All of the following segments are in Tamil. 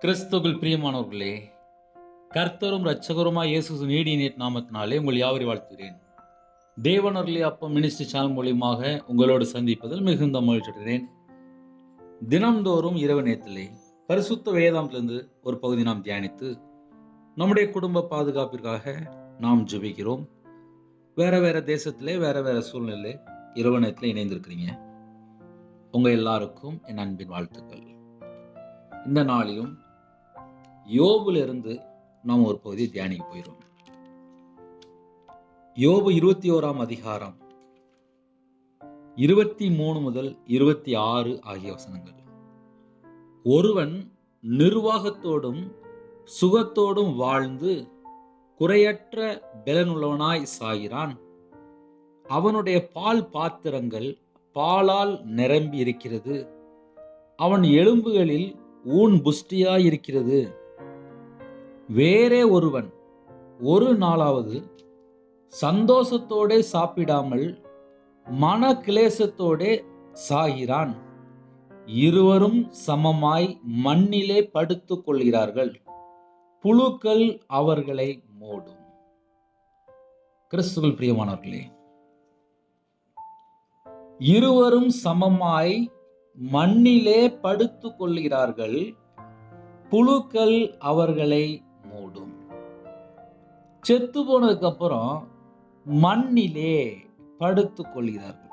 கிறிஸ்துவுக்குள் பிரியமானவர்களே, கர்த்தரும் இரட்சகருமாய் இயேசு நீடிய நாமத்தினாலே உங்கள் யாவரையும் வாழ்த்துகிறேன். தேவனருளே அப்பம் மினிஸ்ட்ரி சேனல் மூலியமாக உங்களோடு சந்திப்பதில் மிகுந்த மகிழ்ச்சி அடைகிறேன். தினம்தோறும் இரவு நேரத்திலே பரிசுத்த வேதாந்திலிருந்து ஒரு பகுதி நாம் தியானித்து நம்முடைய குடும்ப பாதுகாப்பிற்காக நாம் ஜெபிக்கிறோம். வேற தேசத்திலே வேற சூழ்நிலை இரவு நேரத்தில் இணைந்திருக்கிறீங்க. உங்க எல்லாருக்கும் என் அன்பின் வாழ்த்துக்கள். இந்த நாளிலும் யோபுல இருந்து நாம் ஒரு பகுதி தியானிக்க போயிடும். யோபு 21 அதிகாரம் 23 முதல் 26 ஆகிய வசனங்கள். ஒருவன் நிர்வாகத்தோடும் சுகத்தோடும் வாழ்ந்து குறையற்ற பலனுள்ளவனாய் சாகிறான். அவனுடைய பால் பாத்திரங்கள் பாலால் நிரம்பி இருக்கிறது. அவன் எலும்புகளில் ஊன் புஷ்டியாய் இருக்கிறது. வேறே ஒருவன் ஒரு நாளாவது சந்தோஷத்தோடே சாப்பிடாமல் மன கிளேசத்தோடே சாகிறான். இருவரும் சமமாய் மண்ணிலே படுத்துக் கொள்கிறார்கள். புழுக்கள் அவர்களை மூடும். கிறிஸ்துவுக்குள் பிரியமானவர்களே, இருவரும் சமமாய் மண்ணிலே படுத்துக் கொள்கிறார்கள். புழுக்கள் அவர்களை மூடும். செத்து போனதுக்கு அப்புறம் மண்ணிலே படுத்துக் கொள்கிறார்கள்.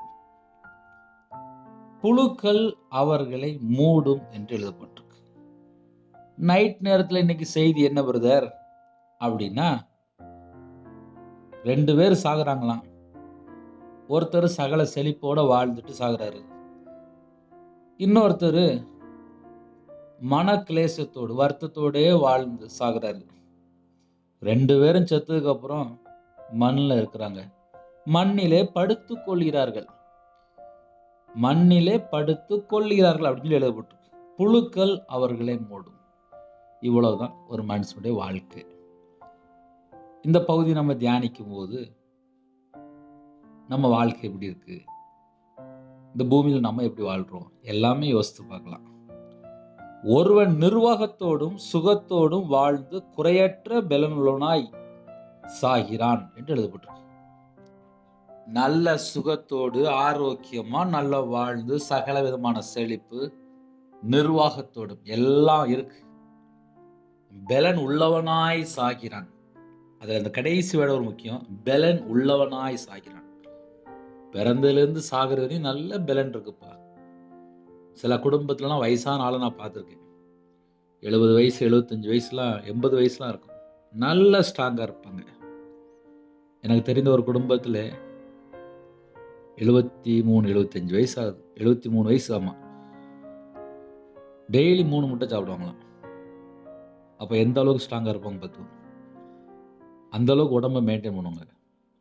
புழுக்கள் அவர்களை மூடும் என்று எழுதப்பட்டிருக்கு. நைட் நேரத்தில் இன்னைக்கு செய்தி என்ன பிரதர் அப்படின்னா, 2 பேர் சாகுறாங்களாம். ஒருத்தர் சகல செழிப்போட வாழ்ந்துட்டு சாகுறாரு. இன்னொருத்தர் மன கிளேசத்தோடு வருத்தத்தோடே வாழ்ந்து சாகுறாரு. 2 பேரும் செத்ததுக்கு அப்புறம் மண்ணில் இருக்கிறாங்க. மண்ணிலே படுத்துக் கொள்கிறார்கள். மண்ணிலே படுத்துக் கொள்கிறார்கள் அப்படின்னு எழுதப்பட்டு, புழுக்கள் அவர்களை மூடும். இவ்வளவுதான் ஒரு மனுஷனுடைய வாழ்க்கை. இந்த பகுதி நம்ம தியானிக்கும் போது நம்ம வாழ்க்கை எப்படி இருக்கு, இந்த பூமியில் நம்ம எப்படி வாழ்றோம், எல்லாமே யோசித்து பார்க்கலாம். ஒருவன் நிர்வாகத்தோடும் சுகத்தோடும் வாழ்ந்து குறையற்ற பலனுள்ளவனாய் சாகிறான் என்று எழுதப்பட்டிருக்கு. நல்ல சுகத்தோடு ஆரோக்கியமா நல்லா வாழ்ந்து சகல விதமான செழிப்பு நிர்வாகத்தோடும் எல்லாம் இருக்கு. பலன் உள்ளவனாய் சாகிறான். அதுல அந்த கடைசி வேட ஒரு முக்கியம். பலன் உள்ளவனாய் சாகிறான். பிறந்ததுலேருந்து சாகிற வரையும் நல்ல பலன் இருக்குப்பா. சில குடும்பத்துலலாம் வயசான ஆளை நான் பார்த்துருக்கேன். 70 வயசு 75 வயசுலாம் 80 வயசுலாம் இருக்கும். நல்ல ஸ்ட்ராங்காக இருப்பாங்க. எனக்கு தெரிந்த ஒரு குடும்பத்தில் 73 75 வயசு ஆகுது. 73 வயசு. ஆமாம். டெய்லி 3 முட்டை சாப்பிடுவாங்களாம். அப்போ எந்த அளவுக்கு ஸ்ட்ராங்காக இருப்பாங்க பார்த்துக்கோங்க. அந்த அளவுக்கு உடம்பை மெயின்டைன் பண்ணுவாங்க.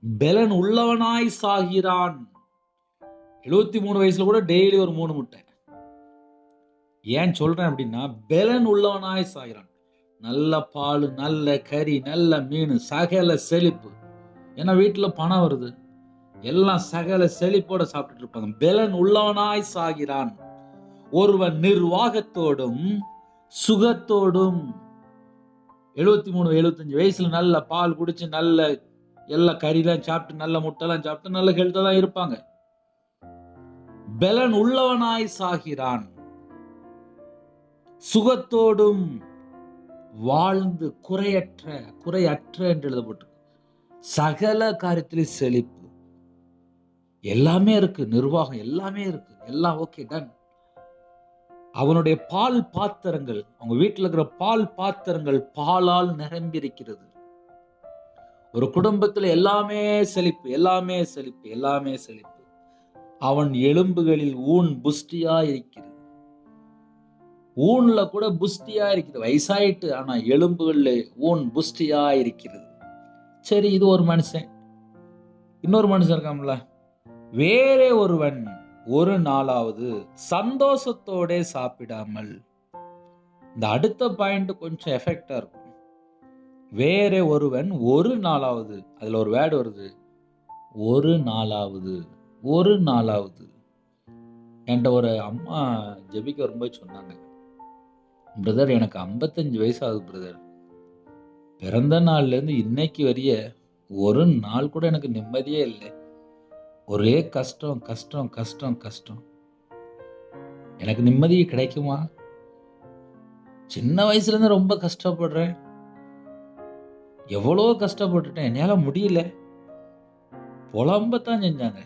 பலன் உள்ளவனாய் சாகிறான். 73 வயசுல கூட டெய்லி ஒரு 3 முட்டை. ஏன் சொல்றேன் அப்படின்னா, பலன் உள்ளவனாய் சாகிறான். நல்ல பால், நல்ல கறி, நல்ல மீன், சகல செழிப்பு. ஏன்னா வீட்டில் பணம் வருது, எல்லாம் சகல செழிப்போட சாப்பிட்டுட்டு இருப்பாங்க. பலன் உள்ளவனாய் சாகிறான். ஒருவன் நிர்வாகத்தோடும் சுகத்தோடும் 73 75 வயசுல நல்ல பால் குடிச்சு நல்ல எல்லா கறிலாம் சாப்பிட்டு நல்ல முட்டைலாம் சாப்பிட்டு நல்ல ஹெல்த்தா தான் இருப்பாங்க. பலன் உள்ளவனாய் சாகிறான். சுகத்தோடும் வாழ்ந்து குறையற்ற என்று எழுதப்பட்டு, சகல காரியத்திலே செழிப்பு எல்லாமே இருக்கு. நிர்வாகம் எல்லாமே இருக்கு. எல்லாம் ஓகே, டன். அவனுடைய பால் பாத்திரங்கள், அவங்க வீட்டில் இருக்கிற பால் பாத்திரங்கள் பாலால் நிரம்பி இருக்கிறது. ஒரு குடும்பத்தில் எல்லாமே செழிப்பு, எல்லாமே செழிப்பு, எல்லாமே செழிப்பு. அவன் எலும்புகளில் ஊன் புஷ்டியா இருக்கிறது. ஊன்ல கூட புஷ்டியா இருக்கிறது. வயசாயிட்டு, ஆனா எலும்புகள்ல ஊன் புஷ்டியா இருக்கிறது. சரி, இது ஒரு மனுஷன். இன்னொரு மனுஷன் இருக்கான்ல, வேறே ஒருவன் ஒரு நாளாவது சந்தோஷத்தோட சாப்பிடாமல். இந்த அடுத்த பாயிண்ட் கொஞ்சம் எஃபெக்டா இருக்கும். வேறே ஒருவன் ஒரு நாளாவது, அதுல ஒரு வேர்டு வருது, ஒரு நாளாவது. என்கிட்ட ஒரு அம்மா ஜெபிக்க வரும்போது சொன்னாங்க, பிரதர் எனக்கு 55 வயசு ஆகுது பிரதர். பிறந்த நாள்லேருந்து இன்னைக்கு வரைய ஒரு நாள் கூட எனக்கு நிம்மதியே இல்லை. ஒரே கஷ்டம், கஷ்டம், கஷ்டம், கஷ்டம். எனக்கு நிம்மதி கிடைக்குமா? சின்ன வயசுலேருந்து ரொம்ப கஷ்டப்படுறேன். எவ்வளோ கஷ்டப்பட்டுட்டேன். என்னால முடியல. புலம்பத்தான் செஞ்சாங்க.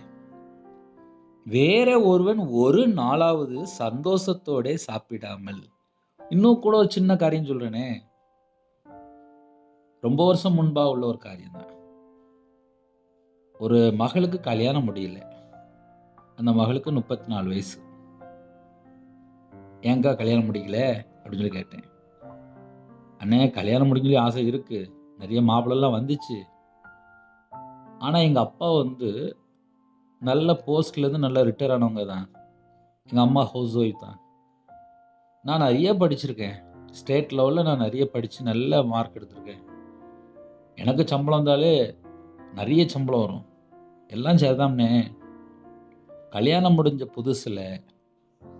வேற ஒருவன் ஒரு நாளாவது சந்தோஷத்தோட சாப்பிடாமல். இன்னும் கூட ஒரு சின்ன காரியம் சொல்றேனே. ரொம்ப வருஷம் முன்பா உள்ள ஒரு காரியம் தான். ஒரு மகளுக்கு கல்யாணம் முடியல. அந்த மகளுக்கு 34 வயசு. ஏன்க்கா கல்யாணம் முடிக்கல? அப்படின்னு சொல்லி கேட்டேன். அண்ணே கல்யாணம் முடிக்கணும் ஆசை இருக்கு. நிறைய மாப்பிள்ளைலாம் வந்துச்சு. ஆனா எங்க அப்பா வந்து நல்ல போஸ்ட்லேருந்து நல்லா ரிட்டயர் ஆனவங்க தான். எங்க அம்மா ஹவுஸ் ஒய்ஃப் தான். நான் நிறைய படிச்சிருக்கேன். ஸ்டேட் லெவலில் நான் நிறைய படித்து நல்ல மார்க் எடுத்திருக்கேன். எனக்கு சம்பளம் வந்தாலே நிறைய சம்பளம் வரும். எல்லாம் சரிதாம்னே. கல்யாணம் முடிஞ்ச புதுசில்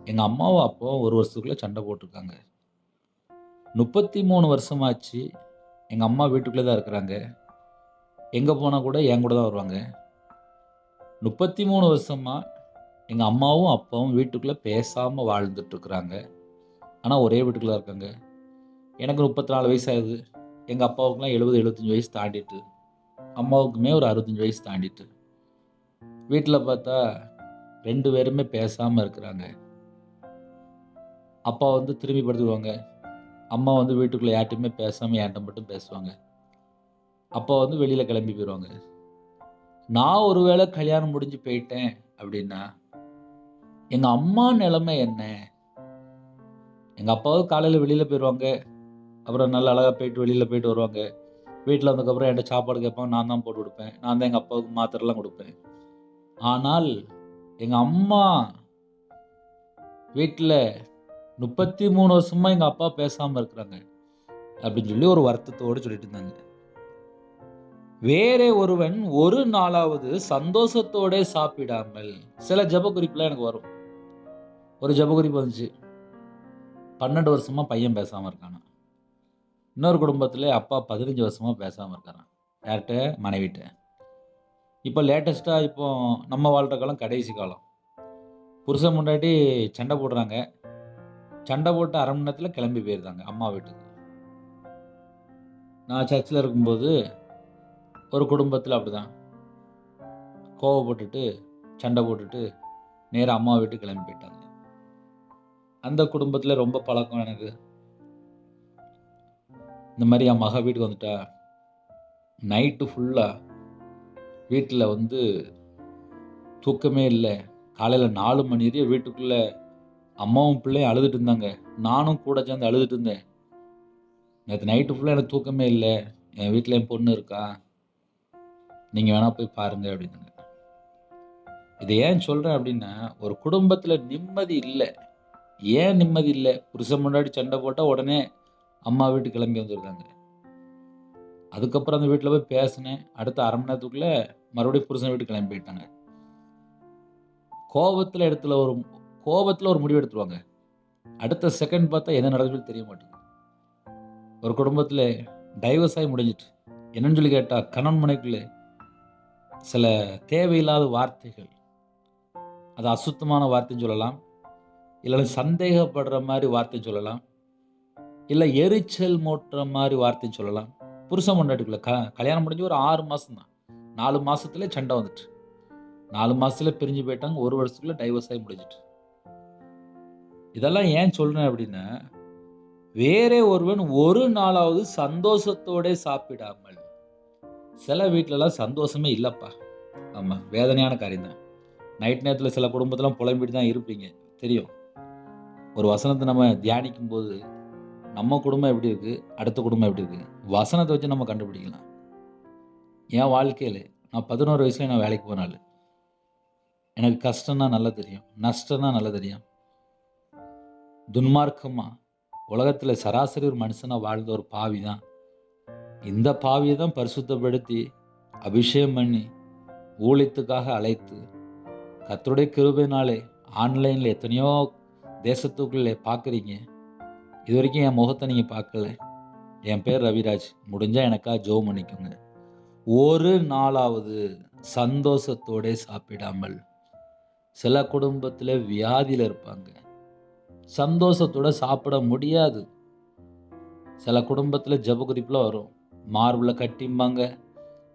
எங்கள் அம்மாவும் அப்பாவும் ஒரு வருஷத்துக்குள்ளே சண்டை போட்டிருக்காங்க. 33 வருஷமாச்சு எங்கள் அம்மா வீட்டுக்குள்ளே தான் இருக்கிறாங்க. எங்கே போனால் கூட என் கூட தான் வருவாங்க. 33 வருஷமாக எங்கள் அம்மாவும் அப்பாவும் வீட்டுக்குள்ளே பேசாமல் வாழ்ந்துட்டுருக்குறாங்க. ஆனால் ஒரே வீட்டுக்குள்ளே இருக்காங்க. எனக்கு 34 வயசு ஆகுது. எங்கள் அப்பாவுக்குலாம் 70, 75 வயசு தாண்டிட்டு. அம்மாவுக்குமே ஒரு 65 வயசு தாண்டிட்டு. வீட்டில் பார்த்தா 2 பேருமே பேசாமல் இருக்கிறாங்க. அப்பா வந்து திரும்பி படுத்துக்குவாங்க. அம்மா வந்து வீட்டுக்குள்ளே யார்ட்டையுமே பேசாமல் என்கிட்ட மட்டும் பேசுவாங்க. அப்பா வந்து வெளியில் கிளம்பி போயிடுவாங்க. நான் ஒரு வேளை கல்யாணம் முடிஞ்சு போயிட்டேன் அப்படின்னா எங்கள் அம்மா நிலைமை என்ன? எங்கள் அப்பாவும் காலையில் வெளியில் போயிடுவாங்க. அப்புறம் நல்லா அழகாக போயிட்டு வெளியில் போயிட்டு வருவாங்க. வீட்டில் வந்ததுக்கப்புறம் என்கிட்ட சாப்பாடு கேட்பாங்க. நான் தான் போட்டு கொடுப்பேன். நான் தான் எங்கள் அப்பாவுக்கு மாத்திரைலாம் கொடுப்பேன். ஆனால் எங்கள் அம்மா வீட்டில் 33 வருஷமாக எங்கள் அப்பா பேசாமல் இருக்கிறாங்க அப்படின்னு சொல்லி ஒரு வருத்தத்தோடு சொல்லிட்டு இருந்தாங்க. வேற ஒருவன் ஒரு நாளாவது சந்தோஷத்தோட சாப்பிடாமல். சில ஜெப குறிப்புலாம் எனக்கு வரும். ஒரு ஜெப குறிப்பு வந்துச்சு. 12 வருஷமா பையன் பேசாமல் இருக்கானா. இன்னொரு குடும்பத்தில் அப்பா 15 வருஷமா பேசாமல் இருக்காரான். யார்கிட்ட? மனைவிட்ட. இப்போ லேட்டஸ்ட்டாக இப்போ நம்ம வாழ்கிற காலம் கடைசி காலம். புருஷன் முன்னாடி சண்டை போடுறாங்க. சண்டை போட்டு அரை மணி நேரத்தில் கிளம்பி போயிருந்தாங்க அம்மா வீட்டுக்கு. நான் சர்ச்சில் இருக்கும்போது ஒரு குடும்பத்தில் அப்படிதான் கோவப்பட்டுட்டு சண்டை போட்டுட்டு நேராக அம்மா வீட்டுக்கு கிளம்பி போயிட்டாங்க. அந்த குடும்பத்தில் ரொம்ப பழக்கம் எனக்கு. இந்த மாதிரி என் மக வீட்டுக்கு வந்துட்டா நைட்டு ஃபுல்லாக வீட்டில் வந்து தூக்கமே இல்லை. காலையில் 4 மணி வரையும் வீட்டுக்குள்ளே அம்மாவும் பிள்ளையும் அழுதுட்டு இருந்தாங்க. நானும் கூட சேர்ந்து அழுதுட்டு இருந்தேன். நேற்று நைட்டு ஃபுல்லாக எனக்கு தூக்கமே இல்லை. என் வீட்டில் என் பொண்ணு இருக்கா, நீங்கள் வேணால் போய் பாருங்கள் அப்படின்னாங்க. இதை ஏன் சொல்கிறேன் அப்படின்னா, ஒரு குடும்பத்தில் நிம்மதி இல்லை. ஏன் நிம்மதி இல்லை? புருஷன் முன்னாடி சண்டை போட்டால் உடனே அம்மா வீட்டுக்கு கிளம்பி வந்துருக்காங்க. அதுக்கப்புறம் அந்த வீட்டில் போய் பேசினேன். அடுத்த அரை மணி நேரத்துக்குள்ளே மறுபடியும் புருஷன் வீட்டுக்கு கிளம்பி போயிட்டாங்க. கோபத்தில் ஒரு முடிவு எடுத்துருவாங்க. அடுத்த செகண்ட் பார்த்தா என்ன நடக்குதுன்னு தெரிய மாட்டேங்குது. ஒரு குடும்பத்தில் டைவர்ஸ் ஆகி முடிஞ்சிட்டு. என்னன்னு சொல்லி கேட்டால் கணவன் மனைவிக்குள்ளே சில தேவையில்லாத வார்த்தைகள், அது அசுத்தமான வார்த்தைன்னு சொல்லலாம், இல்லை சந்தேகப்படுற மாதிரி வார்த்தை சொல்லலாம், இல்லை எரிச்சல் மூட்டுற மாதிரி வார்த்தைன்னு சொல்லலாம். புருஷன் பொண்டாட்டிக்குள்ள கல்யாணம் முடிஞ்சு ஒரு 6 மாதம் தான். 4 மாதத்துலேயே சண்டை வந்துட்டு. 4 மாதத்துல பிரிஞ்சு போயிட்டாங்க. 1 வருஷத்துக்குள்ள டைவர்ஸ் ஆகி முடிஞ்சிட்டு. இதெல்லாம் ஏன் சொல்றேன் அப்படின்னா, வேற ஒருவன் ஒரு நாளாவது சந்தோஷத்தோட சாப்பிடாமல். சில வீட்டிலலாம் சந்தோஷமே இல்லைப்பா. ஆமாம், வேதனையான காரியம் தான். நைட் நேரத்தில் சில குடும்பத்தெல்லாம் புலம்பிட்டு தான் இருப்பீங்க, தெரியும். ஒரு வசனத்தை நம்ம தியானிக்கும் போது நம்ம குடும்பம் எப்படி இருக்குது, அடுத்த குடும்பம் எப்படி இருக்குது, வசனத்தை வச்சு நம்ம கண்டுபிடிக்கலாம். என் வாழ்க்கையில் நான் 11 வயசுல நான் வேலைக்கு போனாள். எனக்கு கஷ்டம்னா நல்லா தெரியும், நஷ்டம்னா நல்லா தெரியும். துன்மார்க்கமாக உலகத்தில் சராசரி ஒரு மனுஷனாக வாழ்ந்த ஒரு பாவி தான். இந்த பாவியை தான் பரிசுத்தப்படுத்தி அபிஷேகம் பண்ணி ஊழியத்துக்காக அழைத்து கர்த்தருடைய கிருபையினாலே ஆன்லைனில் எத்தனையோ தேசத்துக்குள்ளே பார்க்குறீங்க. இது வரைக்கும் என் முகத்தை நீங்கள் பார்க்கல. என் பேர் ரவிராஜ். முடிஞ்சால் எனக்கா ஜெபம் பண்ணிக்கோங்க. ஒரு நாளாவது சந்தோஷத்தோட சாப்பிடாமல். சில குடும்பத்தில் வியாதியில் இருப்பாங்க, சந்தோஷத்தோட சாப்பிட முடியாது. சில குடும்பத்தில் ஜெப குறிப்பில் வரும், மார்பில் கட்டிம்பாங்க,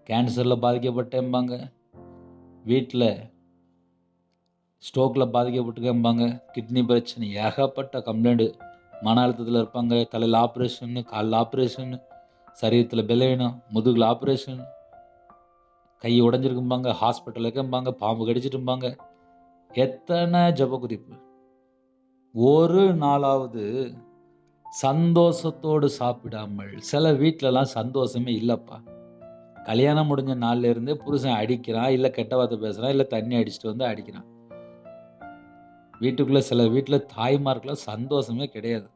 கேன்சரில் பாதிக்கப்பட்டேம்பாங்க, வீட்டில் ஸ்ட்ரோக்கில் பாதிக்கப்பட்டுக்கம்பாங்க, கிட்னி பிரச்சனை, ஏகப்பட்ட கம்ப்ளைண்ட்டு. மன அழுத்தத்தில் இருப்பாங்க, தலையில் ஆப்ரேஷனு, காலில் ஆப்ரேஷனு, சரீரத்தில் பலவீனம், முதுகில் ஆப்ரேஷன், கை உடஞ்சிருக்கும்பாங்க, ஹாஸ்பிட்டல் இருக்கம்பாங்க, பாம்பு கடிச்சிட்டும்பாங்க. எத்தனை ஜெப குறிப்பு. ஒரு நாளாவது சந்தோஷத்தோடு சாப்பிடாமல். சில வீட்டிலலாம் சந்தோஷமே இல்லைப்பா. கல்யாணம் முடிஞ்ச நாள்ல இருந்தே புருஷன் அடிக்கிறான், இல்லை கெட்ட வார்த்தை பேசுகிறான், இல்லை தண்ணி அடிச்சுட்டு வந்து அடிக்கிறான். வீட்டுக்குள்ளே சில வீட்டில் தாய்மார்க்கெலாம் சந்தோஷமே கிடையாது.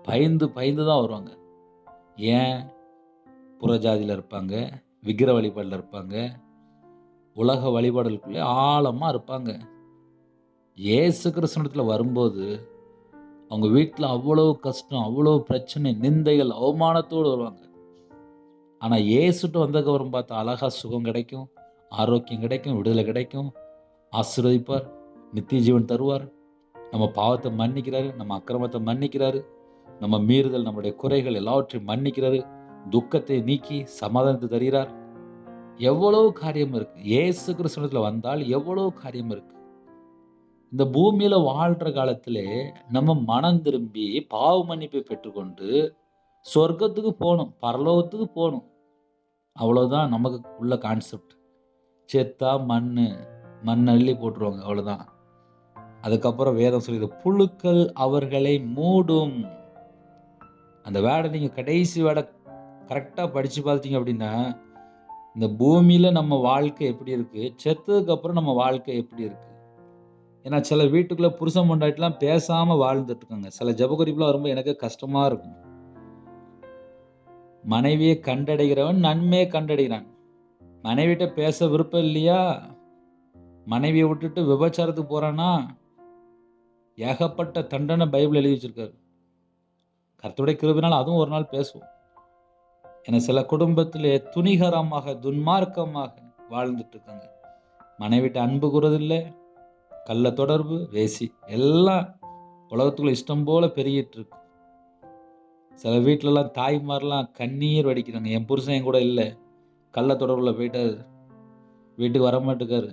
பயந்து பயந்து தான் வருவாங்க. ஏன்? புறஜாதியில் இருப்பாங்க, விக்கிர வழிபாடில் இருப்பாங்க, உலக வழிபாடுகளுக்குள்ளே ஆழமாக இருப்பாங்க. இயேசு கிறிஸ்துவிடத்தில் வரும்போது அவங்க வீட்டில் அவ்வளோ கஷ்டம், அவ்வளோ பிரச்சனை, நிந்தைகள், அவமானத்தோடு வருவாங்க. ஆனால் இயேசுட்டு வந்ததுக்கப்புறம் பார்த்தா அழகா சுகம் கிடைக்கும், ஆரோக்கியம் கிடைக்கும், விடுதலை கிடைக்கும், ஆசீர்வதிப்பார், நித்திய ஜீவன் தருவார், நம்ம பாவத்தை மன்னிக்கிறாரு, நம்ம அக்கிரமத்தை மன்னிக்கிறாரு, நம்ம மீறுதல், நம்முடைய குறைகள் எல்லாவற்றையும் மன்னிக்கிறாரு, துக்கத்தை நீக்கி சமாதானத்தை தருகிறார். எவ்வளவு காரியம் இருக்கு. இயேசு கிறிஸ்துவிடத்தில் வந்தால் எவ்வளவு காரியம் இருக்கு. இந்த பூமியில வாழ்ற காலத்திலே நம்ம மனம் திரும்பி பாவ மன்னிப்பை பெற்றுக்கொண்டு சொர்க்கத்துக்கு போகணும், பரலோகத்துக்கு போகணும். அவ்வளோதான் நமக்கு உள்ள கான்செப்ட். செத்தா மண் அள்ளி போட்டுருவாங்க, அவ்வளோதான். அதுக்கப்புறம் வேதம் சொல்லுது, புழுக்கள் அவர்களை மூடும். அந்த வேடை நீங்கள் கடைசி வேடை கரெக்டாக படித்து பார்த்துட்டீங்க அப்படின்னா, இந்த பூமியில் நம்ம வாழ்க்கை எப்படி இருக்குது, செத்ததுக்கப்புறம் நம்ம வாழ்க்கை எப்படி இருக்குது. ஏன்னா சில வீட்டுக்குள்ளே புருஷன் பொண்டாட்டிலாம் பேசாமல் வாழ்ந்துட்டுருக்காங்க. சில ஜெபக்குறிப்புலாம் வரும்போது எனக்கு கஷ்டமாக இருக்கும். மனைவியை கண்டடைகிறவன் நன்மையை கண்டடைகிறான். மனைவிட்ட பேச விருப்பம் இல்லையா, மனைவியை விட்டுட்டு விபச்சாரத்துக்கு போகிறான்னா, ஏகப்பட்ட தண்டனை பைபிள் எழுதி வச்சிருக்காரு. கர்த்தருடைய கிருபையினால் அதுவும் ஒரு நாள் பேசுவோம். ஏன்னா சில குடும்பத்திலே துணிகரமாக துன்மார்க்கமாக வாழ்ந்துட்டு இருக்காங்க. மனைவிட்ட அன்பு கூறதில்லை, கள்ள தொடர்பு, வேசி, எல்லாம் உலகத்துக்குள்ள இஷ்டம் போல பெருகிட்டு இருக்கு. சில வீட்டிலலாம் தாய்மாரெலாம் கண்ணீர் வடிக்கிறாங்க. என் புருஷன் என் கூட இல்லை, கள்ள தொடர்பில் போயிட்டாரு, வீட்டுக்கு வரமாட்டுக்காரு,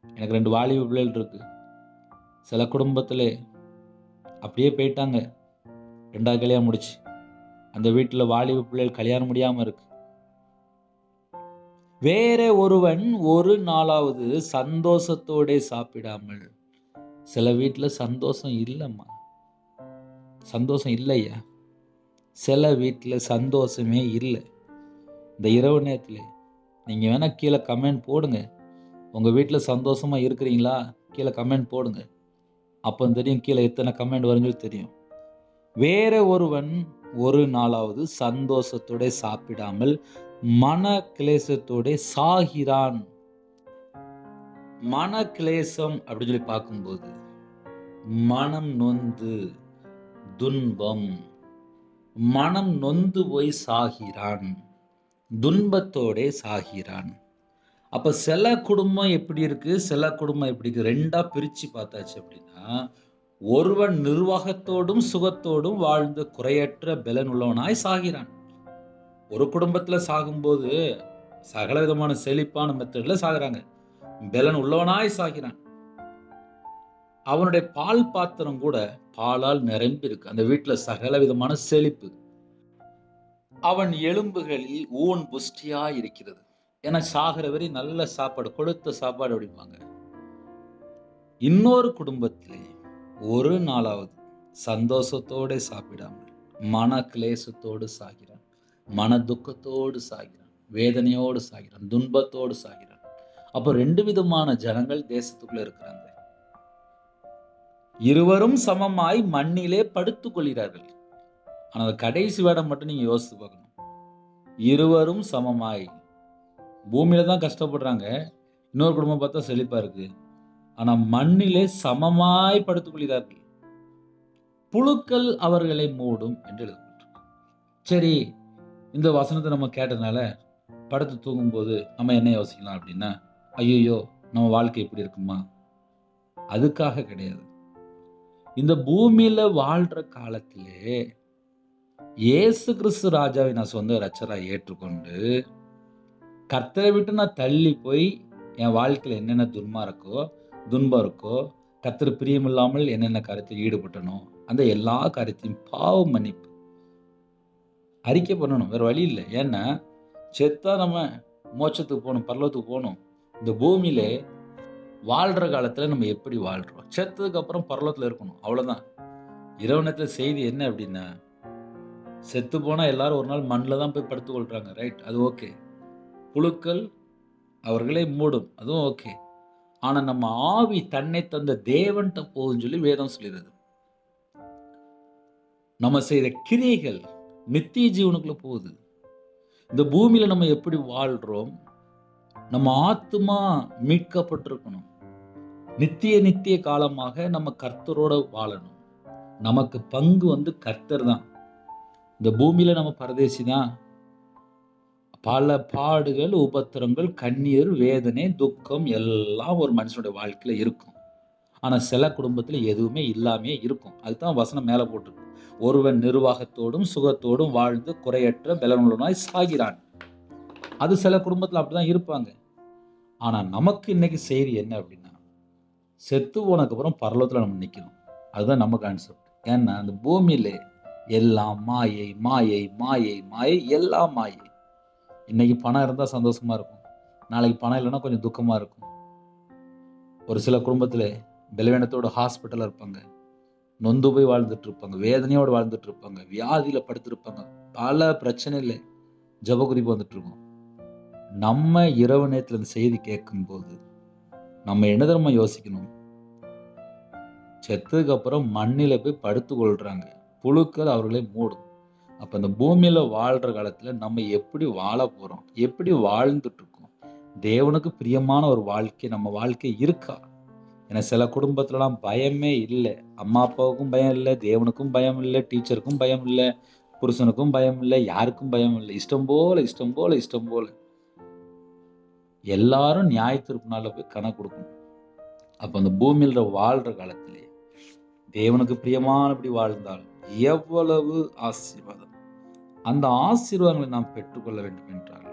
எனக்கு 2 வாலிப பிள்ளைகள் இருக்கு. சில குடும்பத்தில் அப்படியே போயிட்டாங்க, 2வது கல்யாணம் முடிச்சு. அந்த வீட்டில் வாலிப பிள்ளைகள் கல்யாணம் முடியாமல் இருக்கு. வேற ஒருவன் ஒரு நாளாவது சந்தோஷத்தோட சாப்பிடாமல். சில வீட்டில் சந்தோஷம் இல்லைம்மா, சந்தோஷம் இல்லையா. சில வீட்டில் சந்தோஷமே இல்லை. இந்த இரவு நேரத்தில் நீங்கள் வேணால் கீழே கமெண்ட் போடுங்க, உங்கள் வீட்டில் சந்தோஷமாக இருக்கிறீங்களா, கீழே கமெண்ட் போடுங்க. அப்போ தெரியும் கீழே எத்தனை கமெண்ட் வரும்னு தெரியும். வேற ஒருவன் ஒரு நாளாவது சந்தோஷத்தோட சாப்பிடாமல் மன கிளேசத்தோட சாகிறான். மன கிளேசம் அப்படின்னு சொல்லி பார்க்கும்போது மனம் நொந்து துன்பம், மனம் நொந்து போய் சாகிறான், துன்பத்தோட சாகிறான். அப்ப சில குடும்பம் எப்படி இருக்கு, சில குடும்பம் எப்படி இருக்கு, 2ஆ பிரிச்சு பார்த்தாச்சு அப்படின்னா, ஒருவன் நிர்வாகத்தோடும் சுகத்தோடும் வாழ்ந்து குறையற்ற பலன் உள்ளவனாய் சாகிறான். ஒரு குடும்பத்துல சாகும்போது சகல விதமான செழிப்பான மெத்தட்ல சாகுறாங்க, பலன் உள்ளவனாய் சாகிறான். அவனுடைய பால் பாத்திரம் கூட பாலால் நிரம்பி இருக்கு, அந்த வீட்டுல சகல விதமான செழிப்பு. அவன் எலும்புகளில் ஊன் புஷ்டியா இருக்கிறது. ஏன்னா சாகிற வரை நல்ல சாப்பாடு, கொழுத்த சாப்பாடு அப்படிம்பாங்க. இன்னொரு குடும்பத்திலே ஒரு நாளாவது சந்தோஷத்தோடு சாப்பிடாமல் மன கிளேசத்தோடு சாகிறான், மன துக்கத்தோடு சாகிறான், வேதனையோடு சாகிறான், துன்பத்தோடு சாகிறான். அப்போ 2 விதமான ஜனங்கள் தேசத்துக்குள்ள இருக்கிறாங்க. இருவரும் சமமாய் மண்ணிலே படுத்துக் கொள்கிறார்கள். ஆனால் கடைசி வேடம் மட்டும் நீங்க யோசித்து பார்க்கணும். இருவரும் சமமாய் பூமியில தான் கஷ்டப்படுறாங்க, இன்னொரு குடும்பம் பார்த்தா செழிப்பா இருக்கு. ஆனா மண்ணிலே சமமாய் படுத்துக் கொள்கிறார்கள். புழுக்கள் அவர்களை மூடும் என்று எழுதப்பட்டிருக்கு. சரி, இந்த வசனத்தை நம்ம கேட்டதுனால படுத்து தூங்கும்போது நம்ம என்ன யோசிக்கலாம் அப்படின்னா, ஐயோ நம்ம வாழ்க்கை இப்படி இருக்குமா? அதுக்காக கிடையாது. இந்த பூமியில வாழ்ற காலத்திலே இயேசு கிறிஸ்து ராஜாவை நான் சொந்த இரட்சகரா ஏற்றுக்கொண்டு கர்த்தரை விட்டு நான் தள்ளி போய் என் வாழ்க்கையில் என்னென்ன துன்பம் இருக்கோ, கர்த்தர் பிரியமில்லாமல் என்னென்ன காரியத்தில் ஈடுபட்டனோ அந்த எல்லா காரியத்தையும் பாவ மன்னிப்பு அறிக்கை பண்ணணும். வேற வழி இல்லை. ஏன்னா செத்தா நம்ம மோட்சத்துக்கு போகணும், பரலோகத்துக்கு போகணும். இந்த பூமியில வாழ்ற காலத்துல நம்ம எப்படி வாழ்றோம்? செத்ததுக்கு அப்புறம் பரலோகத்துல இருக்கணும், அவ்வளவுதான். இரவு நேரத்துல செய்தி என்ன அப்படின்னா, செத்து போனா எல்லாரும் ஒரு நாள் மண்ணில் தான் போய் படுத்துக் கொள்றாங்க. ரைட், அது ஓகே. புழுக்கள் அவர்களை மூடும், அதுவும் ஓகே. ஆனா நம்ம ஆவி தன்னை தந்த தேவன்கிட்ட போகுதுன்னு சொல்லி வேதம் சொல்லிடுது. நம்ம செய்த கிரியைகள் நித்திய ஜீவனுக்குள்ள போகுது. இந்த பூமியில நம்ம எப்படி வாழ்றோம்? நம்ம ஆத்துமா மீட்கப்பட்டிருக்கணும். நித்திய காலமாக நம்ம கர்த்தரோட வாழணும். நமக்கு பங்கு கர்த்தர் தான். இந்த பூமியில நம்ம பரதேசி தான். பல பாடுகள், உபத்திரங்கள், கண்ணீர், வேதனை, துக்கம் எல்லாம் ஒரு மனுஷனுடைய வாழ்க்கையில இருக்கும். ஆனா சில குடும்பத்துல எதுவுமே இல்லாமே இருக்கும். அதுதான் வசனம் மேல போட்டிருக்கு. ஒருவன் நிர்வாகத்தோடும் சுகத்தோடும் வாழ்ந்து குறையற்ற பலனுள்ளவனாய் சாகிறான். அது சில குடும்பத்துல அப்படிதான் இருப்பாங்க. ஆனா நமக்கு இன்னைக்கு செய்தி என்ன அப்படின்னா, செத்து போனதுக்கு அப்புறம் பரலோகத்துல நம்ம நிக்கணும். அதுதான் நம்ம கான்செப்ட். ஏன்னா அந்த பூமியில எல்லாம் மாயை மாயை மாயை மாயை, எல்லாம் மாயை. இன்னைக்கு பணம் இருந்தா சந்தோஷமா இருக்கும், நாளைக்கு பணம் இல்லைன்னா கொஞ்சம் துக்கமா இருக்கும். ஒரு சில குடும்பத்துல பலவீனத்தோட ஹாஸ்பிட்டல்ல இருப்பாங்க, நொந்து போய் வாழ்ந்துட்டு இருப்பாங்க, வேதனையோடு வாழ்ந்துட்டு இருப்பாங்க, வியாதியில படுத்திருப்பாங்க, பல பிரச்சனையில ஜபகுறிப்பு வந்துட்டு இருக்கும். நம்ம இரவு நேரத்துல இந்த செய்தி கேட்கும் போது நம்ம என்ன தெரியுமா யோசிக்கணும்? செத்ததுக்கு அப்புறம் மண்ணில போய் படுத்துக் கொள்றாங்க, புழுக்கள் அவர்களை மூடும். அப்ப இந்த பூமியில வாழ்ற காலத்துல நம்ம எப்படி வாழ போறோம்? எப்படி வாழ்ந்துட்டு இருக்கோம்? தேவனுக்கு பிரியமான ஒரு வாழ்க்கை நம்ம வாழ்க்கை இருக்கா? ஏன்னா சில குடும்பத்துலலாம் பயமே இல்லை. அம்மா அப்பாவுக்கும் பயம் இல்லை, தேவனுக்கும் பயம் இல்லை, டீச்சருக்கும் பயம் இல்லை, புருஷனுக்கும் பயம் இல்லை, யாருக்கும் பயம் இல்லை. இஷ்டம் போல இஷ்டம் போல இஷ்டம் போல எல்லாரும் நியாய தீர்ப்பு நாள்ல போய் கணக்கு கொடுக்கணும். அப்ப அந்த பூமியில வாழ்ற காலத்திலே தேவனுக்கு பிரியமானபடி வாழ்ந்தால் எவ்வளவு ஆசீர்வாதம்! அந்த ஆசீர்வாதங்களை நாம் பெற்றுக்கொள்ள வேண்டும் என்றால்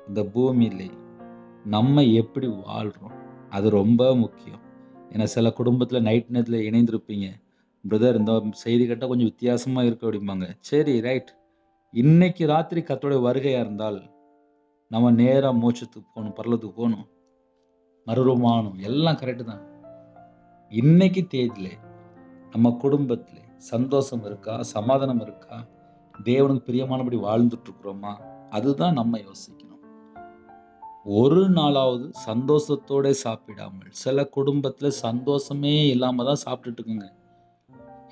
இந்த பூமியிலே நம்ம எப்படி வாழ்றோம் அது ரொம்ப முக்கியம். ஏன்னா சில குடும்பத்துல நைட் நேரத்தில் இணைந்திருப்பீங்க, பிரதர் இந்த செய்தி கேட்டால் கொஞ்சம் வித்தியாசமா இருக்கு அப்படிம்பாங்க. சரி, ரைட். இன்னைக்கு ராத்திரி கர்த்தருடைய வருகையா இருந்தால் நம்ம நேரா மோட்சத்துக்கு போகணும், பரலோகத்துக்கு போகணும், மறுரூபமாகணும், எல்லாம் கரெக்டு தான். இன்னைக்கு தேதியில நம்ம குடும்பத்துல சந்தோஷம் இருக்கா, சமாதானம் இருக்கா, தேவனுக்கு பிரியமானபடி வாழ்ந்துட்டு இருக்கிறோமா? அதுதான் நம்ம யோசிக்கணும். ஒரு நாளாவது சந்தோஷத்தோட சாப்பிடாமல், சில குடும்பத்துல சந்தோஷமே இல்லாம தான் சாப்பிட்டுட்டு இருக்குங்க.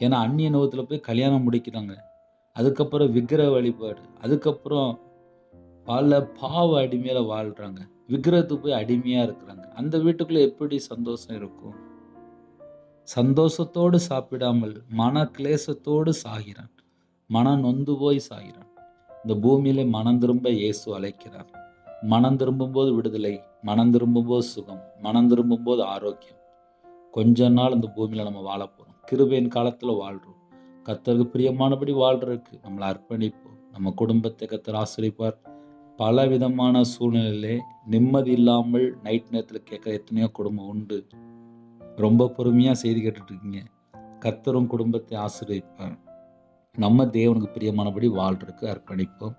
ஏன்னா அந்நிய நோகத்துல போய் கல்யாணம் முடிக்கிறாங்க, அதுக்கப்புறம் விக்கிரக வழிபாடு, அதுக்கப்புறம் பல பாவ அடிமையில வாழ்றாங்க, விக்கிரகத்துக்கு போய் அடிமையா இருக்கிறாங்க. அந்த வீட்டுக்குள்ள எப்படி சந்தோஷம் இருக்கும்? சந்தோஷத்தோடு சாப்பிடாமல் மன கிளேசத்தோடு சாகிறான், மனம் நொந்து போய் சாகிறான். இந்த பூமியிலே மனம் திரும்ப இயேசு அழைக்கிறார். மனம் திரும்பும் போது விடுதலை, மனம் திரும்பும் போது சுகம், மனம் திரும்பும் போது ஆரோக்கியம். கொஞ்ச நாள் இந்த பூமியில நம்ம வாழ போறோம், கிருபையின் காலத்துல வாழ்றோம். கர்த்தருக்கு பிரியமானபடி வாழ்றதுக்கு நம்மளை அர்ப்பணிப்போம். நம்ம குடும்பத்தை கர்த்தர் ஆசீர்வதிப்பார். பல விதமான சூழ்நிலையிலே நிம்மதி இல்லாமல் நைட் நேரத்தில் கேட்க எத்தனையோ குடும்பம் உண்டு. ரொம்ப பொறுமையா செய்தி கேட்டுட்டு இருக்கீங்க. கர்த்தரும் குடும்பத்தை ஆசீர்வதிப்பார். நம்ம தேவனுக்கு பிரியமானபடி வாழ்றதுக்கு அர்ப்பணிப்போம்.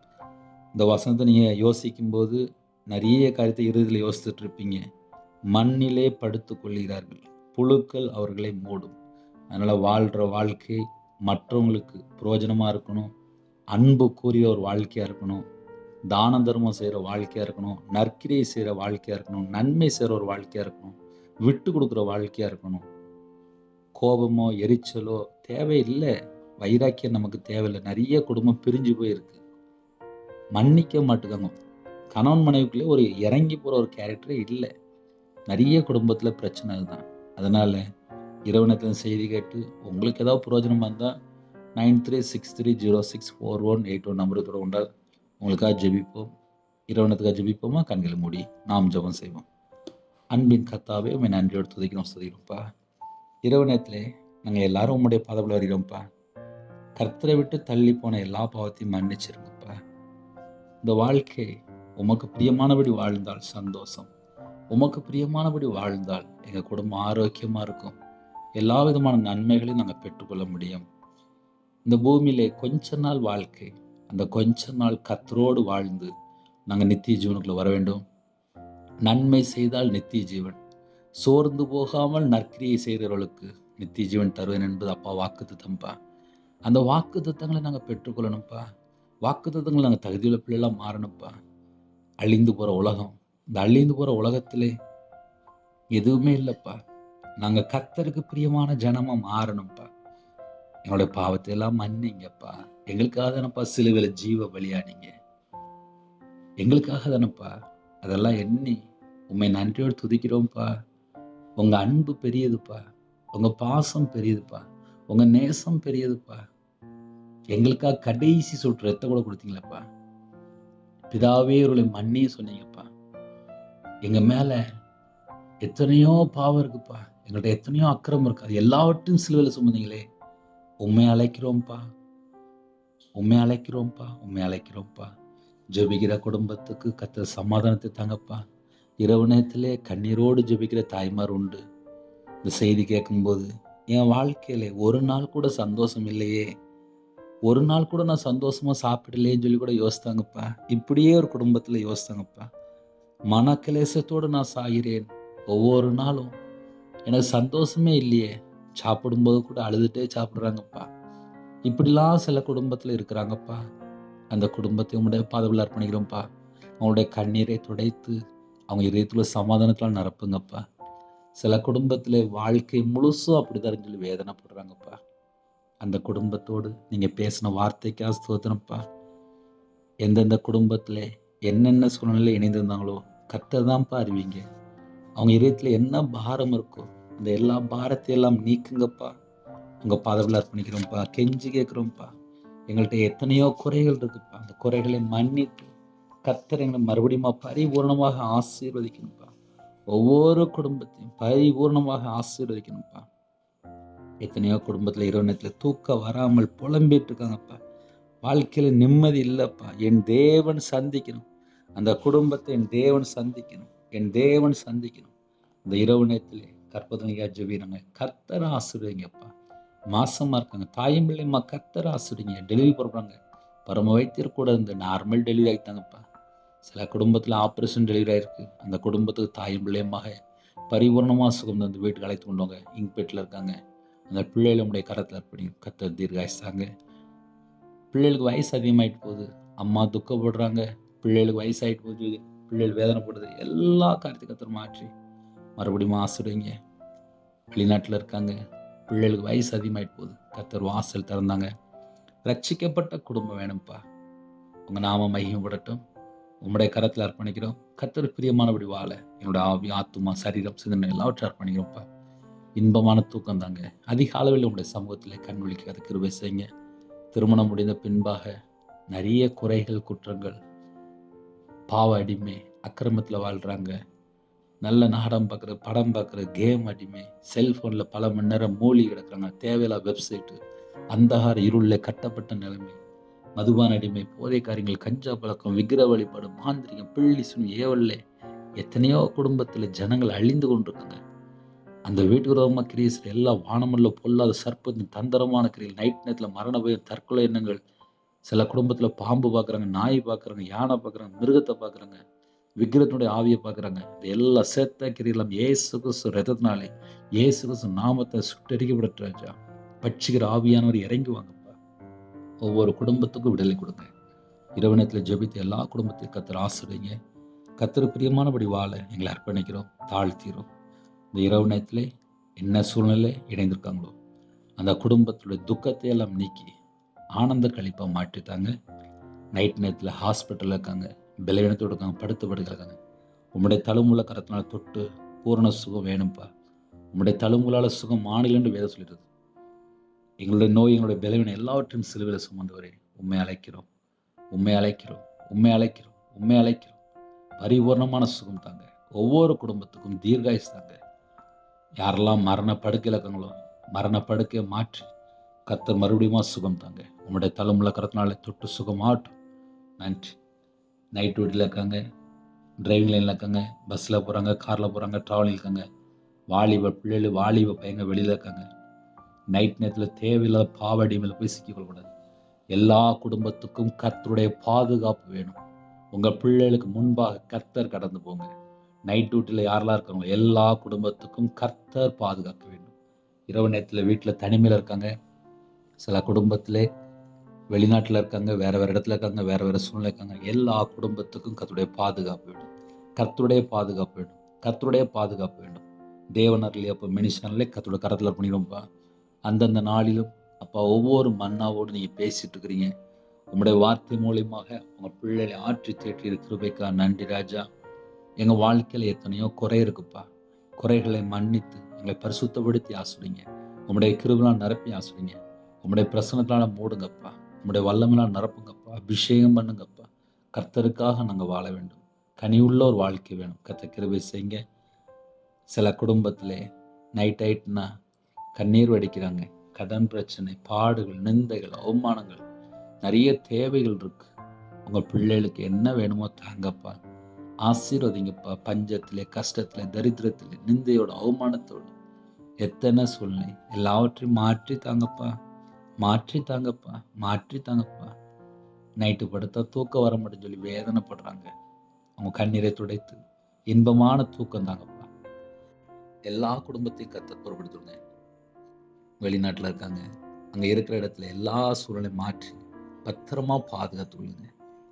இந்த வசனத்தை நீங்க யோசிக்கும் போது நிறைய காரியத்தை இறுதியில் யோசிச்சுட்டு இருப்பீங்க. மண்ணிலே படுத்துக் கொள்கிறார்கள், புழுக்கள் அவர்களை மூடும். அதனால வாழ்ற வாழ்க்கை மற்றவங்களுக்கு பிரயோஜனமா இருக்கணும், அன்பு கூறிய ஒரு வாழ்க்கையா இருக்கணும், தான தர்மம் செய்கிற வாழ்க்கையா இருக்கணும், நற்கிரியை செய்கிற வாழ்க்கையா இருக்கணும், நன்மை செய்கிற ஒரு வாழ்க்கையா இருக்கணும், விட்டு கொடுக்குற வாழ்க்கையா இருக்கணும். கோபமோ எரிச்சலோ தேவையில்லை, வைராக்கியம் நமக்கு தேவையில்லை. நிறைய குடும்பம் பிரிஞ்சு போயிருக்கு, மன்னிக்க மாட்டுக்காங்க. கணவன் மனைவிக்குள்ளே ஒரு இறங்கி போகிற ஒரு கேரக்டரே இல்லை. நிறைய குடும்பத்தில் பிரச்சனை அதுதான். அதனால இரவு நேரத்தில் செய்தி கேட்டு உங்களுக்கு ஏதாவது பிரயோஜனமாக இருந்தால் 9363064181 நம்பருக்கு தொடர்பு. உங்களுக்காக ஜெபிப்போம். இரவு நேரத்துக்காக ஜெபிப்போமா? கண்களை மூடி நாம் ஜெபம் செய்வோம். அன்பின் கர்த்தாவே, உம்மை நன்றியோடு துதிக்கிறோம், ஸ்துதிக்கிறோம்ப்பா. இரவு நேரத்திலே நாங்கள் எல்லாரும் உம்முடைய பாதத்தில் வருகிறோம்ப்பா. கர்த்தரை விட்டு தள்ளி போன எல்லா பாவத்தையும் மன்னிச்சிருங்கப்பா. இந்த வாழ்க்கை உமக்கு பிரியமானபடி வாழ்ந்தால் சந்தோஷம். உமக்கு பிரியமானபடி வாழ்ந்தால் எங்கள் குடும்பம் ஆரோக்கியமாக இருக்கும். எல்லா விதமான நன்மைகளையும் நாங்கள் பெற்றுக்கொள்ள முடியும். இந்த பூமியிலே கொஞ்ச நாள் வாழ்க்கை, அந்த கொஞ்ச நாள் கர்த்தரோடு வாழ்ந்து நாங்கள் நித்திய ஜீவனுக்குள்ள வர வேண்டும். நன்மை செய்தால் நித்திய ஜீவன், சோர்ந்து போகாமல் நற்கிரியை செய்கிறவர்களுக்கு நித்திய ஜீவன் தருவேன் என்பது அப்பா வாக்குத்தத்தம்ப்பா. அந்த வாக்குத்தத்தங்களை நாங்கள் பெற்றுக்கொள்ளணும்ப்பா. வாக்குத்தத்தங்களை நாங்கள் தகுதியுள்ள பிள்ளைலாம் மாறணும்ப்பா. அழிந்து போகிற உலகம், இந்த அழிந்து போகிற உலகத்திலே எதுவுமே இல்லைப்பா. நாங்கள் கர்த்தருக்கு பிரியமான ஜனமாக மாறணும்ப்பா. எங்களுடைய பாவத்தை எல்லாம் மன்னிங்கப்பா. எங்களுக்காக தானப்பா சிலுவையில் ஜீவ பலியானீங்க. எங்களுக்காக தானப்பா. அதெல்லாம் எண்ணி உண்மை நன்றியோடு துதிக்கிறோம்ப்பா. உங்கள் அன்பு பெரியதுப்பா, உங்கள் பாசம் பெரியதுப்பா, உங்கள் நேசம் பெரியதுப்பா. எங்களுக்காக கடைசி சொட்டு ரத்தம் கூட கொடுத்தீங்களப்பா. பிதாவே இவர்களை மன்னிய சொன்னீங்கப்பா. எங்கள் மேலே எத்தனையோ பாவம் இருக்குப்பா, எங்கள்கிட்ட எத்தனையோ அக்கிரமம் இருக்கு. அது எல்லாவற்றையும் சிலுவையில் சுமந்தீங்களே. உண்மை அழைக்கிறோம்ப்பா, உண்மை அழைக்கிறோம்ப்பா, உண்மை அழைக்கிறோம்ப்பா. ஜெபிக்கிற குடும்பத்துக்கு கர்த்தர் சமாதானத்தை தாங்கப்பா. இரவு நேரத்திலே கண்ணீரோடு ஜெபிக்கிற தாய்மார் உண்டு. இந்த செய்தி கேட்கும்போது என் வாழ்க்கையில ஒரு நாள் கூட சந்தோஷம் இல்லையே, ஒரு நாள் கூட நான் சந்தோஷமா சாப்பிடலேன்னு சொல்லி கூட யோசித்தாங்கப்பா. இப்படியே ஒரு குடும்பத்தில் யோசித்தாங்கப்பா. மனக்கிலேசத்தோடு நான் சாகிறேன், ஒவ்வொரு நாளும் எனக்கு சந்தோஷமே இல்லையே, சாப்பிடும்போது கூட அழுதுகிட்டே சாப்பிட்றாங்கப்பா. இப்படிலாம் சில குடும்பத்தில் இருக்கிறாங்கப்பா. அந்த குடும்பத்தை உங்களுடைய பாதத்தில் அர்ப்பணிக்கிறோம்ப்பா. அவங்களுடைய கண்ணீரை துடைத்து அவங்க இதயத்தில் சமாதானத்தில் நிரப்புங்கப்பா. சில குடும்பத்தில் வாழ்க்கை முழுசும் அப்படிதான் சொல்லி வேதனைப்படுறாங்கப்பா. அந்த குடும்பத்தோடு நீங்கள் பேசின வார்த்தைக்காக ஸ்தோத்திரம்ப்பா. எந்தெந்த குடும்பத்தில் என்னென்ன சூழ்நிலையில் இணைந்திருந்தாங்களோ கர்த்தர் தான்ப்பா அறிவிங்க. அவங்க இதயத்தில் என்ன பாரம் இருக்கோ அந்த எல்லா பாரத்தையெல்லாம் நீக்குங்கப்பா. உங்கள் பாதத்தில் அர்ப்பணிக்கிறோம்ப்பா. கெஞ்சி கேட்குறோம்ப்பா. எங்கள்கிட்ட எத்தனையோ குறைகள் இருக்குப்பா. அந்த குறைகளை மன்னித்து கர்த்தர் எங்களை மறுபடியும் பரிபூர்ணமாக ஆசீர்வதிக்கணும்ப்பா. ஒவ்வொரு குடும்பத்தையும் பரிபூர்ணமாக ஆசீர்வதிக்கணும்ப்பா. எத்தனையோ குடும்பத்தில் இரவு நேரத்தில் தூக்கம் வராமல் புலம்பிட்டு இருக்காங்கப்பா. வாழ்க்கையில் நிம்மதி இல்லைப்பா. என் தேவன் சந்திக்கணும், அந்த குடும்பத்தை என் தேவன் சந்திக்கணும், என் தேவன் சந்திக்கணும். இந்த இரவு நேரத்தில் கற்பதனையா ஜெபிக்கிறாங்க. கர்த்தர் ஆசீர்வதிங்கப்பா. மாசமாக இருக்காங்க, தாயும் பிள்ளைம்மா, கர்த்தர் ஆசீர்வதிங்க. டெலிவரி போடுறாங்க, பரம வைத்தியர் கூட இந்த நார்மல் டெலிவரி ஆகிட்டாங்கப்பா. சில குடும்பத்தில் ஆப்ரேஷன் டெலிவரி ஆகிருக்கு. அந்த குடும்பத்துக்கு தாயும் பிள்ளையமாக பரிபூர்ணமாக சுகம் தந்து வீட்டுக்கு அழைத்து கொண்டவங்க இன்பேட்டில் இருக்காங்க. அந்த பிள்ளைகளை நம்முடைய கரத்தில் அர்ப்பணி. கர்த்தர் தீர்காயுசாங்க. பிள்ளைகளுக்கு வயசு அதிகமாகிட்டு போகுது, அம்மா துக்கப்படுறாங்க. பிள்ளைகளுக்கு வயசாகிட்டு போகுது, பிள்ளைகள் வேதனைப்படுது. எல்லா காரியத்தையும் கர்த்தர் மாற்றி மறுபடியும் ஆசீர்வதிங்க. வெளிநாட்டில் இருக்காங்க, பிள்ளைகளுக்கு வயசு அதிகமாகிட்டு போகுது. கர்த்தர் வாசல் திறந்தாங்க. ரட்சிக்கப்பட்ட குடும்பம் வேணும்ப்பா. உங்கள் நாம மகிமைப்படட்டும். உங்களுடைய கரத்தில் அர்ப்பணிக்கிறோம். கர்த்தர் பிரியமானபடி வாழ என்னோட ஆவி, ஆத்துமா, சரீரம், சிந்தனை எல்லாவற்றையும் அர்ப்பணிக்கிறோம்ப்பா. இன்பமான தூக்கம் தாங்க. அதிக அளவில் உங்களுடைய சமூகத்தில் கண் விழிக்காத கிருபை செய்யுங்க. திருமணம் முடிந்த பின்பாக நிறைய குறைகள், குற்றங்கள், பாவ அடிமை, அக்கிரமத்தில் வாழ்கிறாங்க. நல்ல நாடகம் பார்க்குறது, படம் பார்க்குறது, கேம் அடிமை, செல்ஃபோனில் பல மணி நேரம் மூழ்கி கிடக்குறாங்க. தேவையில்லா வெப்சைட்டு, அந்தகார இருளில் கட்டப்பட்ட நிலைமை, மதுபான அடிமை, போதை காரியங்கள், கஞ்சா பழக்கம், விக்கிர வழிபாடு, மாந்திரிகம், பிள்ளி சுனி, ஏவல்ல எத்தனையோ குடும்பத்தில் ஜனங்கள் அழிந்து கொண்டிருக்காங்க. அந்த வீட்டுக்கு ரோகமாக கிரியேசில் எல்லா வானமல்ல பொல்லாத சர்ப்பத்தின் தந்திரமான கிரியில், நைட் நேரத்தில் மரண பயம், தற்கொலை எண்ணங்கள். சில குடும்பத்தில் பாம்பு பார்க்குறாங்க, நாய் பார்க்குறாங்க, யானை பார்க்குறாங்க, மிருகத்தை பார்க்குறாங்க, விக்கிரத்தினுடைய ஆவியை பார்க்குறாங்க. இந்த எல்லா சேர்த்த கிரியெல்லாம் இயேசு கிறிஸ்து ரத்தத்தினாலே, இயேசு கிறிஸ்து நாமத்தை சுட்டரிக்கப்பட்ட ராஜா, பட்சிக்கிற ஆவியானவர் இறங்குவாங்கப்பா. ஒவ்வொரு குடும்பத்துக்கும் விடுதலை கொடுங்க. இரவு நேரத்தில் ஜெபித்து எல்லா குடும்பத்தையும் கர்த்தர் ஆசீர்வதிங்க. கர்த்தர் பிரியமானபடி வாழ எங்களை அர்ப்பணிக்கிறோம், தாழ்த்திக்கிறோம். இந்த இரவு நேரத்தில் என்ன சூழ்நிலை இணைந்திருக்காங்களோ அந்த குடும்பத்துடைய துக்கத்தை எல்லாம் நீக்கி ஆனந்த கழிப்பாக மாற்றித்தாங்க. நைட் நேரத்தில் ஹாஸ்பிட்டலில் இருக்காங்க, பலவீனத்தோடு இருக்காங்க, படுத்து படுக்கிறாங்க. உங்களுடைய தழுமுள்ள கரத்தினால் தொட்டு பூரண சுகம் வேணும்ப்பா. உம்முடைய தழும்புகளால் சுகம் மாநிலம் என்று வேதம் சொல்லிடுது. எங்களுடைய நோய், எங்களுடைய பலவீனம் எல்லாவற்றையும் சிலுவையில் சுமந்தவரே, உம்மை அழைக்கிறோம், உம்மை அழைக்கிறோம், உம்மை அழைக்கிறோம், உம்மை அழைக்கிறோம். பரிபூர்ணமான சுகம் தாங்க. ஒவ்வொரு குடும்பத்துக்கும் தீர்காயுசு தாங்க. யாரெல்லாம் மரண படுக்கையில் இருக்காங்களோ, மரண படுக்கையை மாற்றி கர்த்தர் மறுபடியும் சுகம் தாங்க. உம்முடைய தழும்புல கரத்தினால தொட்டு சுகமாகட்டும். நன்றி. நைட் டியூட்டியில் இருக்காங்க, டிரைவிங் லைனில் இருக்காங்க, பஸ்ஸில் போகிறாங்க, காரில் போகிறாங்க, ட்ராவலிங் இருக்காங்க, வாலிப பிள்ளைகள் வாலிப பையங்க வெளியில் இருக்காங்க. நைட் நேரத்தில் தேவையில்லாத பாவடி மேலே போய் சிக்கிக்கொள்ளக்கூடாது. எல்லா குடும்பத்துக்கும் கர்த்தருடைய பாதுகாப்பு வேணும். உங்கள் பிள்ளைகளுக்கு முன்பாக கர்த்தர் கடந்து போங்க. நைட் டியூட்டியில் யாரெல்லாம் இருக்காங்களோ எல்லா குடும்பத்துக்கும் கர்த்தர் பாதுகாக்க வேண்டும். இரவு நேரத்தில் வீட்டில் தனிமையில் இருக்காங்க, சில குடும்பத்திலே வெளிநாட்டில் இருக்காங்க, வேறு வேறு இடத்துல இருக்காங்க, வேறு வேறு சூழ்நிலை இருக்காங்க. எல்லா குடும்பத்துக்கும் கர்த்தருடைய பாதுகாப்பு வேணும். கர்த்தருடைய பாதுகாப்பு வேணும். கர்த்தருடைய பாதுகாப்பு வேண்டும். தேவனர்களே அப்போ மினிஷனர்களே கர்த்தருடைய கரத்தில் பண்ணிடுவோம்ப்பா. அந்தந்த நாளிலும் அப்பா ஒவ்வொரு மன்னாவோடு நீங்கள் பேசிகிட்டு இருக்கிறீங்க. உங்களுடைய வார்த்தை மூலியமாக உங்கள் பிள்ளைகளை ஆற்றி தேற்றி இருக்கிறபைக்கா நன்றி ராஜா. எங்கள் வாழ்க்கையில் எத்தனையோ குறை இருக்குப்பா. குறைகளை மன்னித்து எங்களை பரிசுத்தப்படுத்தி ஆசுறீங்க. உங்களுடைய கிருபையால் நிரப்பி ஆசுறீங்க. உங்களுடைய பிரசனத்தால் மூடுங்கப்பா. உங்களுடைய வல்லமையால் நிரப்புங்கப்பா. அபிஷேகம் பண்ணுங்கப்பா. கர்த்தருக்காக நாங்கள் வாழ வேண்டும். கனியுள்ள ஒரு வாழ்க்கை வேணும். கர்த்தர் கிருபை செய்யுங்க. சில குடும்பத்திலே நைட் ஆயிட்டுனா கண்ணீர் வடிக்கிறாங்க. கடன் பிரச்சனை, பாடுகள், நிந்தைகள், அவமானங்கள், நிறைய தேவைகள் இருக்கு. உங்கள் பிள்ளைகளுக்கு என்ன வேணுமோ தாங்கப்பா. ஆசீர்வதிங்கப்பா. பஞ்சத்திலே, கஷ்டத்திலே, தரித்திரத்திலே, நிந்தையோட, அவமானத்தோடு எத்தனை சூழ்நிலை எல்லாவற்றையும் மாற்றி தாங்கப்பா. மாற்றி தாங்கப்பா. மாற்றி தாங்கப்பா. நைட்டு படுத்தா தூக்கம் வர மாட்டேன்னு சொல்லி வேதனைப்படுறாங்க. அவங்க கண்ணீரை துடைத்து இன்பமான தூக்கம் தாங்கப்பா. எல்லா குடும்பத்தையும் கர்த்தர் பொறுப்படுத்துங்க. வெளிநாட்டில் இருக்காங்க, அங்கே இருக்கிற இடத்துல எல்லா சூழ்நிலையும் மாற்றி பத்திரமா பாதுகாத்து கொள்ளுங்க.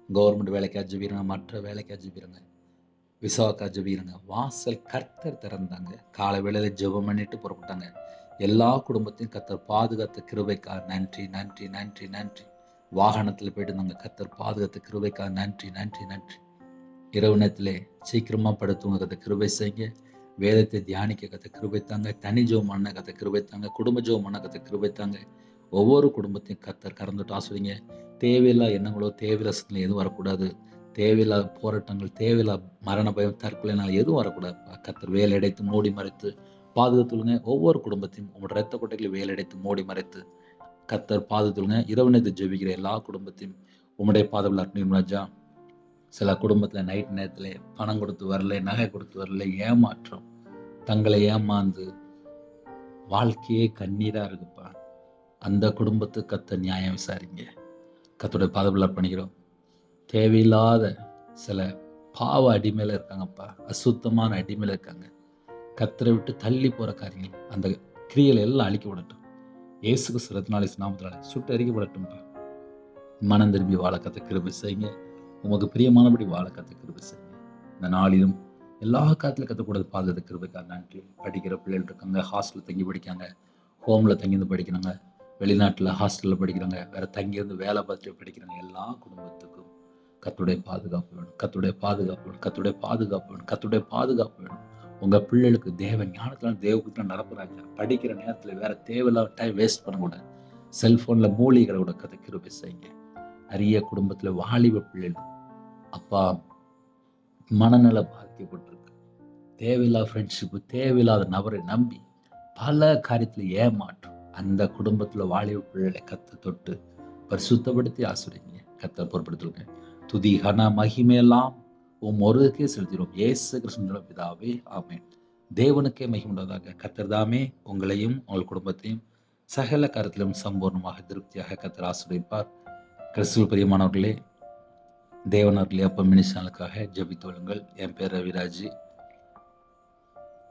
கவர்மெண்ட் வேலைக்காக ஜெபிக்கிறங்க, மற்ற வேலைக்காக ஜெபிக்கிறங்க, விசாவுக்காக ஜெபிக்கிறங்க. வாசல் கர்த்தர் திறந்தாங்க. காலை வேளையில் ஜெபம் பண்ணிட்டு புறப்பட்டாங்க. எல்லா குடும்பத்தையும் கர்த்தர் பாதுகாத்த கிருபைக்காக நன்றி நன்றி நன்றி நன்றி. வாகனத்தில் போயிட்டு இருந்தாங்க, கர்த்தர் பாதுகாத்த கிருபைக்காக நன்றி நன்றி நன்றி. இரவு நேரத்திலே சீக்கிரமாக படுத்துவங்க, கர்த்தர் கிருபை செய்யுங்க. வேதத்தை தியானிக்க கர்த்தர் கிருபை தாங்க. தனி ஜெபம் பண்ண கர்த்தர் கிருபை தாங்க. குடும்ப ஜெபம் பண்ண கர்த்தர் கிருபை தாங்க. ஒவ்வொரு குடும்பத்தையும் கர்த்தர் கறந்துட்டு ஆசுவீங்க. தேவையில்லா எண்ணங்களோ, தேவையில்லா சிந்தனை எதுவும் வரக்கூடாது. தேவையில்லாத போராட்டங்கள், தேவையில்லா மரண பயம், தற்கொலைனால எதுவும் வரக்கூடாது. கர்த்தர் வேலை அடைத்து மூடி மறைத்து பாதுகாத்துள்ளுங்க. ஒவ்வொரு குடும்பத்தையும் உங்களோட ரத்த கொட்டைகளை வேலை அடைத்து மூடி மறைத்து கர்த்தர் பாதுகாத்துள்ளுங்க. இரவு நேரத்தில் ஜெபிக்கிற எல்லா குடும்பத்தையும் உங்களுடைய பாதவில் அர்ப்பணிக்கும் ராஜா. சில குடும்பத்தில் நைட் நேரத்தில் பணம் கொடுத்து வரல, நகை கொடுத்து வரல, ஏமாற்றம், தங்களை ஏமாந்து வாழ்க்கையே கண்ணீராக இருக்குப்பா. அந்த குடும்பத்துக்கு கர்த்தர் நியாயம் விசாரிங்க. கர்த்தருடைய பாதவில் அர்ப்பணிக்கிறோம். தேவையில்லாத சில பாவ அடிமையில் இருக்காங்கப்பா. அசுத்தமான அடிமையில் இருக்காங்க. கர்த்தரை விட்டு தள்ளி போகிற காரியங்கள், அந்த கிரியைகளை எல்லாம் அழிக்கப்படட்டும். இயேசு கிறிஸ்துவின் நாமத்தினால சுட்டு அரிக்கப்படட்டும்ப்பா. மனம் திரும்பி வாழ கர்த்தர் கிருபை செய்யுங்க. உமக்கு பிரியமானபடி வாழ கர்த்தர் கிருபை செய்யுங்க. இந்த நாளிலும் எல்லா காலத்திலும் கற்றுக்கூடாது பாதுகாத்த கிருபைக்காக நன்றி. படிக்கிற பிள்ளைகள் இருக்காங்க, ஹாஸ்டலில் தங்கி படிக்காங்க, ஹோமில் தங்கியிருந்து படிக்கிறாங்க, வெளிநாட்டில் ஹாஸ்டலில் படிக்கிறாங்க, வேறு தங்கியிருந்து வேலை பார்த்துட்டு படிக்கிறாங்க. எல்லா குடும்பத்துக்கும் கர்த்தருடைய பாதுகாப்பு வேணும். கர்த்தருடைய பாதுகாப்பு வேணும். கர்த்தருடைய பாதுகாப்பு வேணும். கர்த்தருடைய பாதுகாப்பு வேணும். உங்கள் பிள்ளைகளுக்கு தேவ ஞானத்தில் தேவகுத்தில் நடப்புறாங்க. படிக்கிற நேரத்தில் வேறு தேவையில்லாத டைம் வேஸ்ட் பண்ணக்கூடாது. செல்ஃபோனில் மூலிகளை கூட கர்த்தர் கிருபை செய்யுங்க. நிறைய குடும்பத்தில் வாலிப பிள்ளைகள் அப்பா மனநல பாதிக்கப்பட்டிருக்கு. தேவையில்லாத ஃப்ரெண்ட்ஷிப்பு, தேவையில்லாத நபரை நம்பி பல காரியத்தில் ஏமாற்றும். அந்த குடும்பத்தில் வாலிப பிள்ளைகளை கர்த்தர் தொட்டு பரிசுத்தப்படுத்தி ஆசிரியங்க. கர்த்தர் பொறுப்படுத்துங்க. துதி கன மகிமையெல்லாம் ஒருவருக்கே செலுத்திடும். இயேசு கிறிஸ்துவின் பிதாவே ஆமென். தேவனுக்கே மகிமையுண்டதாக. கர்த்தர் தாமே உங்களையும் உங்கள் குடும்பத்தையும் சகல காரியத்திலும் சம்பூர்ணமாக திருப்தியாக கர்த்தர் ஆசீர்வதிப்பார். கிறிஸ்துவ பிரியமானவர்களே, தேவனர்களே அப்போ மினிஷனுக்காக ஜெபித்து கொள்ளுங்கள். என் பேர் ரவிராஜ்.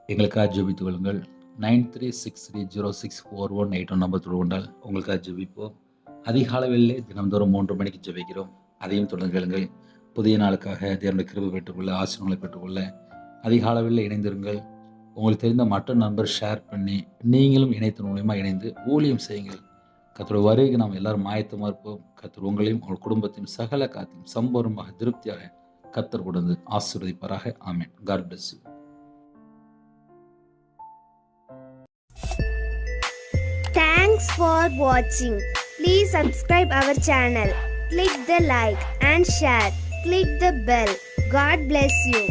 எங்களுக்காக ஜெபித்து கொள்ளுங்கள். 9363064181 நம்பர் தொடர்பு கொண்டால் உங்களுக்காக ஜெபிப்போம். அதிகாலைகளிலே தினந்தோறும் 3 மணிக்கு ஜெபிக்கிறோம். அதையும் தொடர்ந்து கேளுங்கள். புதிய நாளுக்காக தேவனுடைய கிருபை பெற்றுக்கொள்ள, ஆசீர்வாதங்களை பெற்றுக்கொள்ள அதிகாலைகளில் இணைந்திருங்கள். உங்களுக்கு தெரிந்த மற்ற நண்பர் ஷேர் பண்ணி நீங்களும் இணையத்தின் மூலமா இணைந்து ஊழியம் செய்யுங்கள். கர்த்தருடைய வருகைக்கு நாம் எல்லாரும் ஆயத்தமாக இருப்போம். கர்த்தர் உங்களையும் உங்கள் குடும்பத்தையும் சகல காரியத்தையும் சம்பூர்ணமாக திருப்தியாக கர்த்தர் கொடுத்து ஆசீர்வதிப்பாராக. ஆமென். God bless you. Thanks for watching. Please subscribe our channel. Click the like and share. Click the bell. God bless you.